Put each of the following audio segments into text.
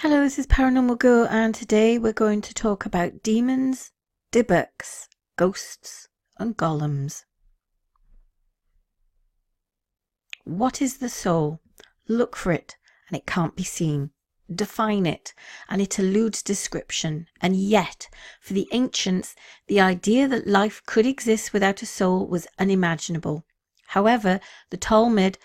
Hello, this is Paranormal Girl, and today we're going to talk about demons, Dybbuks, ghosts, and golems. What is the soul? Look for it, and it can't be seen. Define it, and it eludes description. And yet, for the ancients, the idea that life could exist without a soul was unimaginable. However, the Talmud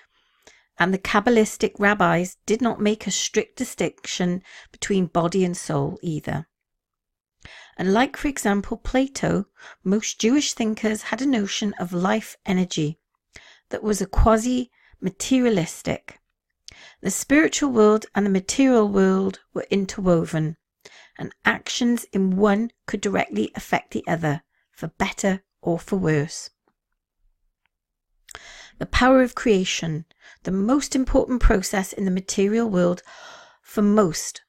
and the Kabbalistic rabbis did not make a strict distinction between body and soul either. And like, for example, Plato, most Jewish thinkers had a notion of life energy that was a quasi-materialistic. The spiritual world and the material world were interwoven, and actions in one could directly affect the other, for better or for worse. The power of creation, the most important process in the material world for most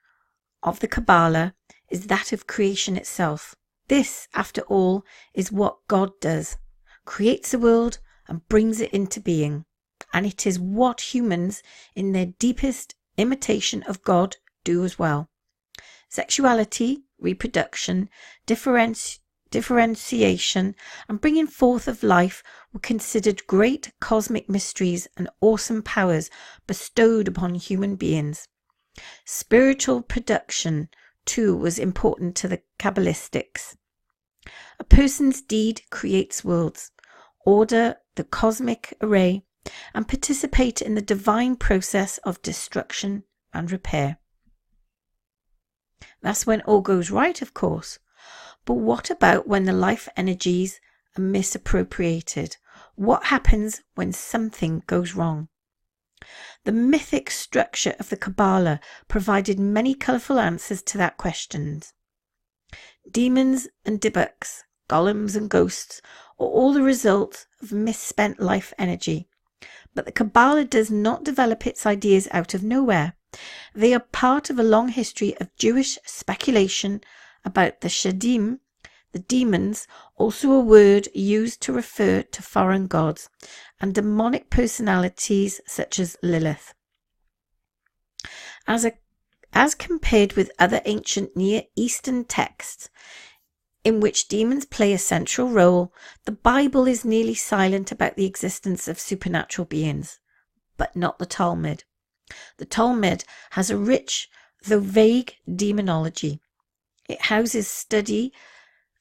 of the Kabbalah, is that of creation itself. This, after all, is what God does, creates the world and brings it into being. And it is what humans, in their deepest imitation of God, do as well. Sexuality, reproduction, differentiation, and bringing forth of life were considered great cosmic mysteries and awesome powers bestowed upon human beings. Spiritual production, too, was important to the Kabbalistics. A person's deed creates worlds, order the cosmic array, and participate in the divine process of destruction and repair. That's when all goes right, of course. But what about when the life energies are misappropriated? What happens when something goes wrong? The mythic structure of the Kabbalah provided many colourful answers to that question. Demons and Dybbuks, golems and ghosts, are all the result of misspent life energy. But the Kabbalah does not develop its ideas out of nowhere. They are part of a long history of Jewish speculation about the Shadim, the demons, also a word used to refer to foreign gods, and demonic personalities such as Lilith. As compared with other ancient Near Eastern texts, in which demons play a central role, the Bible is nearly silent about the existence of supernatural beings, but not the Talmud. The Talmud has a rich, though vague, demonology. It houses study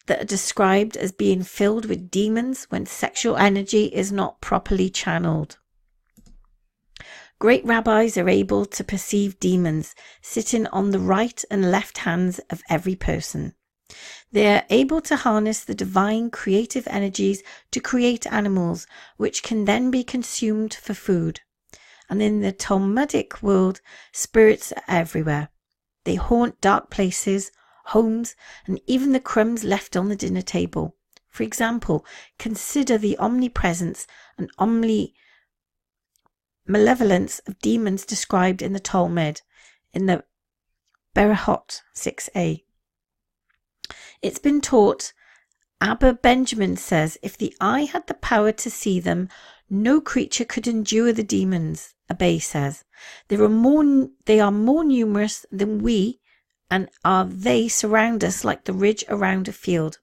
that are described as being filled with demons when sexual energy is not properly channeled. Great rabbis are able to perceive demons sitting on the right and left hands of every person. They are able to harness the divine creative energies to create animals which can then be consumed for food. And in the Talmudic world, spirits are everywhere. They haunt dark places, homes, and even the crumbs left on the dinner table. For example, consider the omnipresence and malevolence of demons described in the Talmud, in the Berahot 6a. It's been taught, Abba Benjamin says, if the eye had the power to see them, no creature could endure the demons. Abbé says, they are more numerous than we, and they surround us like the ridge around a field.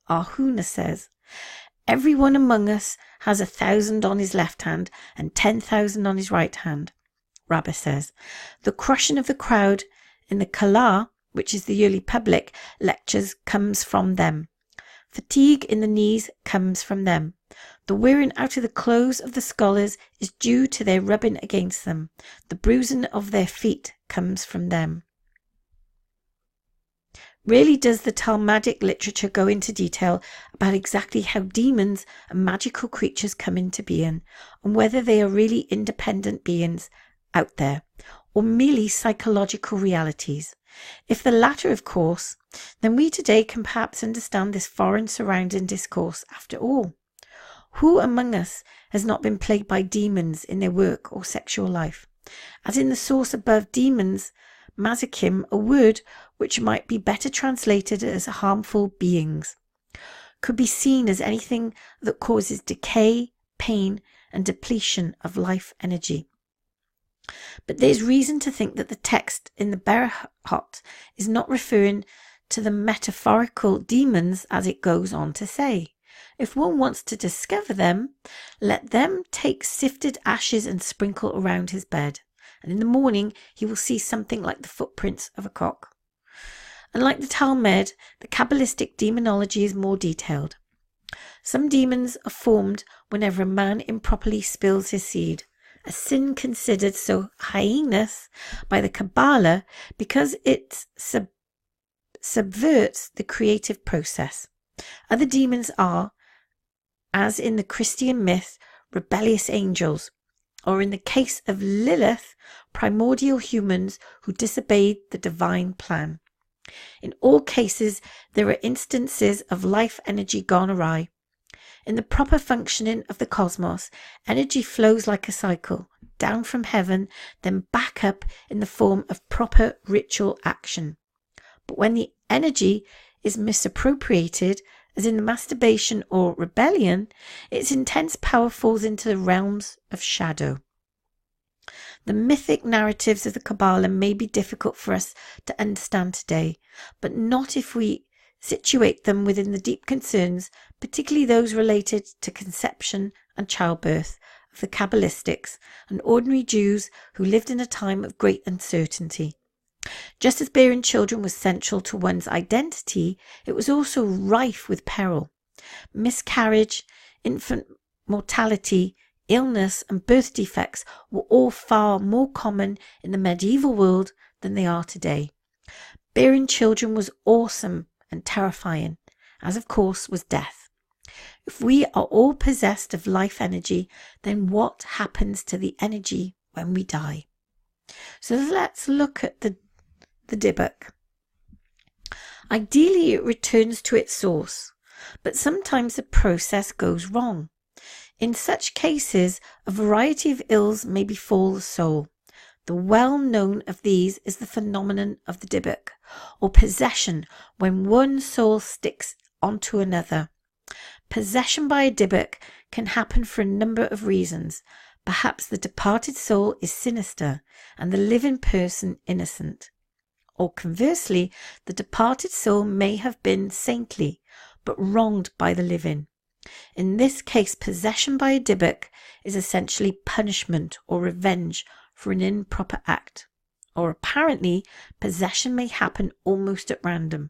Ahuna says, everyone among us has 1,000 on his left hand and 10,000 on his right hand. Rabbi says, the crushing of the crowd in the Kala, which is the yearly public lectures, comes from them. Fatigue in the knees comes from them. The wearing out of the clothes of the scholars is due to their rubbing against them. The bruising of their feet comes from them. Really does the Talmudic literature go into detail about exactly how demons and magical creatures come into being, and whether they are really independent beings out there, or merely psychological realities. If the latter, of course, then we today can perhaps understand this foreign surrounding discourse after all. Who among us has not been plagued by demons in their work or sexual life? As in the source above, demons, masochim, a word which might be better translated as harmful beings, could be seen as anything that causes decay, pain, and depletion of life energy. But there's reason to think that the text in the Berahot is not referring to the metaphorical demons, as it goes on to say. If one wants to discover them, let them take sifted ashes and sprinkle around his bed, and in the morning he will see something like the footprints of a cock. Unlike the Talmud, the Kabbalistic demonology is more detailed. Some demons are formed whenever a man improperly spills his seed, a sin considered so heinous by the Kabbalah because it subverts the creative process. Other demons are, as in the Christian myth, rebellious angels, or in the case of Lilith, primordial humans who disobeyed the divine plan. In all cases, there are instances of life energy gone awry. In the proper functioning of the cosmos, energy flows like a cycle, down from heaven, then back up in the form of proper ritual action. But when the energy is misappropriated, as in the masturbation or rebellion, its intense power falls into the realms of shadow. The mythic narratives of the Kabbalah may be difficult for us to understand today, but not if we situate them within the deep concerns, particularly those related to conception and childbirth, of the Kabbalistics and ordinary Jews who lived in a time of great uncertainty. Just as bearing children was central to one's identity, it was also rife with peril. Miscarriage, infant mortality, illness and birth defects were all far more common in the medieval world than they are today. Bearing children was awesome and terrifying, as of course was death. If we are all possessed of life energy, then what happens to the energy when we die? So let's look at the Dybbuk. Ideally, it returns to its source, but sometimes the process goes wrong. In such cases, a variety of ills may befall the soul. The well-known of these is the phenomenon of the Dybbuk, or possession, when one soul sticks onto another. Possession by a Dybbuk can happen for a number of reasons. Perhaps the departed soul is sinister and the living person innocent. Or conversely, the departed soul may have been saintly, but wronged by the living. In this case, possession by a Dybbuk is essentially punishment or revenge for an improper act. Or apparently, possession may happen almost at random.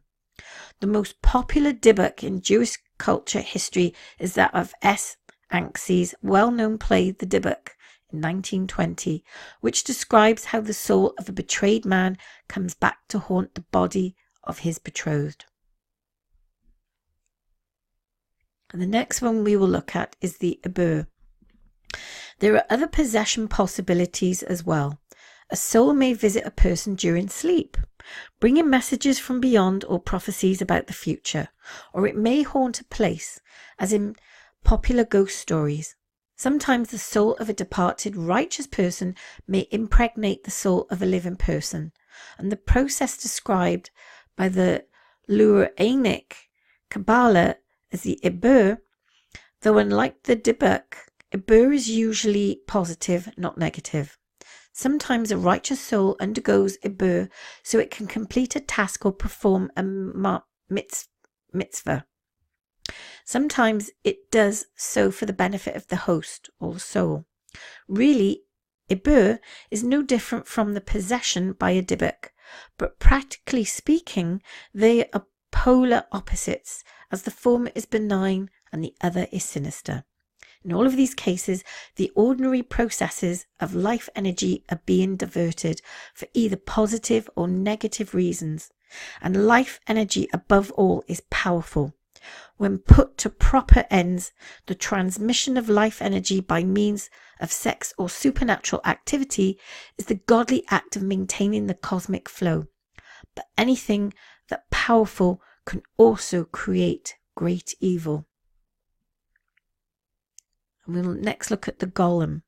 The most popular Dybbuk in Jewish culture history is that of S. Anksi's well-known play The Dybbuk in 1920, which describes how the soul of a betrayed man comes back to haunt the body of his betrothed. And the next one we will look at is the Ibur. There are other possession possibilities as well. A soul may visit a person during sleep, bringing messages from beyond or prophecies about the future, or it may haunt a place, as in popular ghost stories. Sometimes the soul of a departed righteous person may impregnate the soul of a living person, and the process described by the Luranic Kabbalah as the Ibur, though unlike the Dybbuk, Ibur is usually positive, not negative. Sometimes a righteous soul undergoes Ibur so it can complete a task or perform a mitzvah. Sometimes it does so for the benefit of the host or the soul. Really, Ibur is no different from the possession by a Dybbuk, but practically speaking, they are polar opposites, as the former is benign and the other is sinister. In all of these cases, the ordinary processes of life energy are being diverted for either positive or negative reasons, and life energy above all is powerful. When put to proper ends, the transmission of life energy by means of sex or supernatural activity is the godly act of maintaining the cosmic flow. But anything that powerful can also create great evil. We'll next look at the Golem.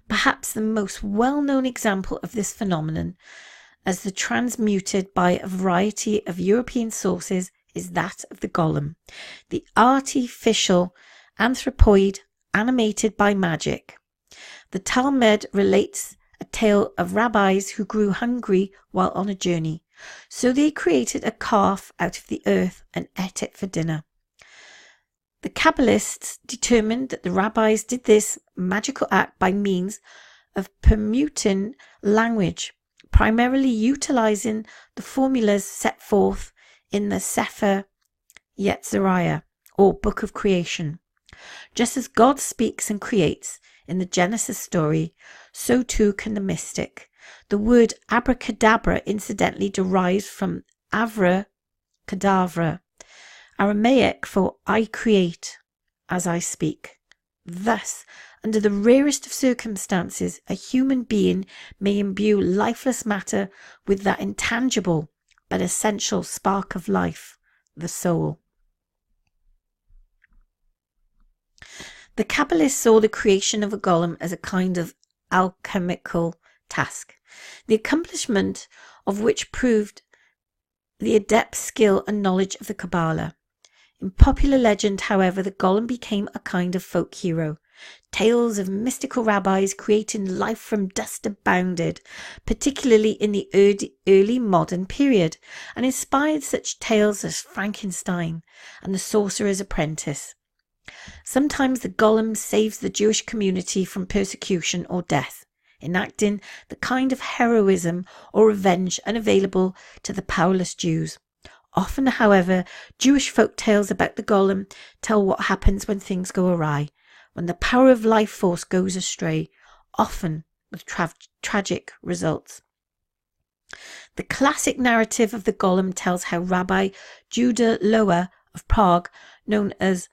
Perhaps the most well-known example of this phenomenon, as the transmuted by a variety of European sources, is that of the Golem, the artificial anthropoid animated by magic. The Talmud relates a tale of rabbis who grew hungry while on a journey, so they created a calf out of the earth and ate it for dinner. The Kabbalists determined that the rabbis did this magical act by means of permuting language, primarily utilizing the formulas set forth in the Sefer Yetzirah, or Book of Creation. Just as God speaks and creates in the Genesis story, so too can the mystic. The word abracadabra incidentally derives from avra cadavra, Aramaic for I create as I speak. Thus, under the rarest of circumstances, a human being may imbue lifeless matter with that intangible but essential spark of life, the soul. The Kabbalists saw the creation of a golem as a kind of alchemical task, the accomplishment of which proved the adept skill and knowledge of the Kabbalah. In popular legend, however, the golem became a kind of folk hero. Tales of mystical rabbis creating life from dust abounded, particularly in the early modern period, and inspired such tales as Frankenstein and the Sorcerer's Apprentice. Sometimes the golem saves the Jewish community from persecution or death, enacting the kind of heroism or revenge unavailable to the powerless Jews. Often, however, Jewish folk tales about the golem tell what happens when things go awry, when the power of life force goes astray, often with tragic results. The classic narrative of the golem tells how Rabbi Judah Loew of Prague, known as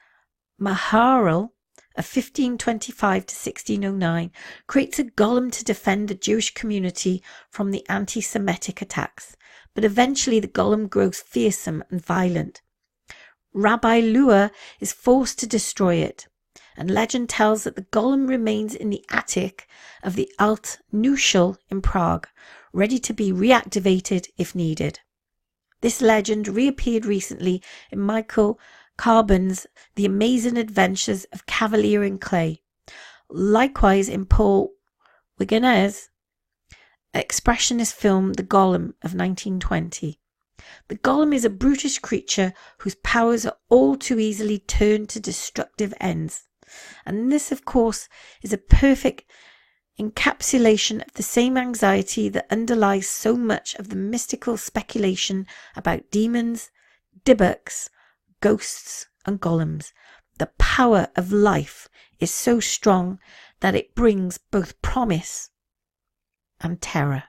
Maharal, of 1525 to 1609, creates a golem to defend the Jewish community from the anti-Semitic attacks, but eventually the golem grows fearsome and violent. Rabbi Loew is forced to destroy it, and legend tells that the golem remains in the attic of the Alt Neuschel in Prague, ready to be reactivated if needed. This legend reappeared recently in Michael Carbon's The Amazing Adventures of Cavalier in Clay, likewise in Paul Wegener's expressionist film The Golem of 1920. The golem is a brutish creature whose powers are all too easily turned to destructive ends. And this, of course, is a perfect encapsulation of the same anxiety that underlies so much of the mystical speculation about demons, Dybbuks, ghosts and golems. The power of life is so strong that it brings both promise and terror.